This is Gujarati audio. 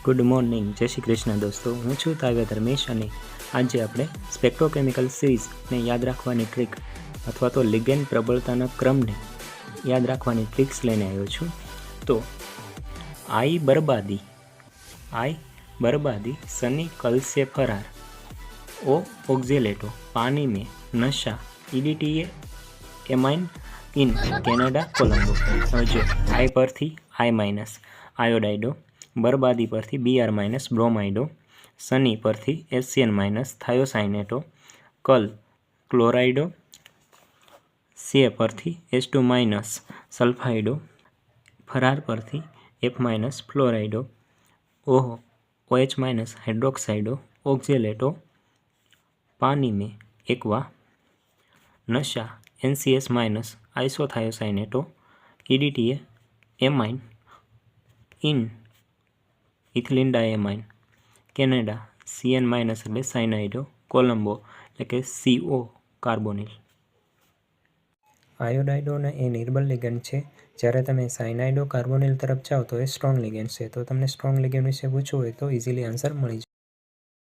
ગુડ મોર્નિંગ, જય શ્રી કૃષ્ણ દોસ્તો. હું છું તાવ્ય ધર્મેશ અને આજે આપણે સ્પેક્ટ્રોકેમિકલ સિરીઝને યાદ રાખવાની ટ્રીક અથવા તો લિગેન્ડ પ્રબળતાના ક્રમને યાદ રાખવાની ટ્રિક્સ લઈને આવ્યો છું. તો आई बर्बादी सनी कल से फरार, ओ ऑक्जेलेटो पानी में नशा, EDTA amine in Canada Colombo. હવે જો આઈ પરથી આઈ માઇનસ આયોડાઇડો, બરબાદી પરથી બીઆર માઇનસ બ્રોમાઇડો, સની પરથી એસસીએન માઇનસ થાયોસાઇનેટો, કલ ક્લોરાઇડો, સે પરથી એચ2 માઇનસ સલ્ફાઇડો, ફરાર પરથી એફ માઇનસ ફ્લોરાઇડો, ओह OH माइनस हाइड्रोक्साइडो, ऑक्जेलेटो पानी में एक्वा, नशा NCS minus isothiocyanato, EDTA amine en ethylene diamine, Canada CN minus એટલે સાયનાઇડો, કોલંબો એટલે કે CO કાર્બોનિલ. આયોડાઇડોને એ નિર્બળ લિગેન્ડ છે, જ્યારે તમે સાયનાઇડો કાર્બોનિલ તરફ જાઓ તો એ સ્ટ્રોંગ લિગેન્ડ છે. તો તમને સ્ટ્રોંગ લિગેન્ડ વિશે પૂછવું હોય તો ઇઝીલી આન્સર મળી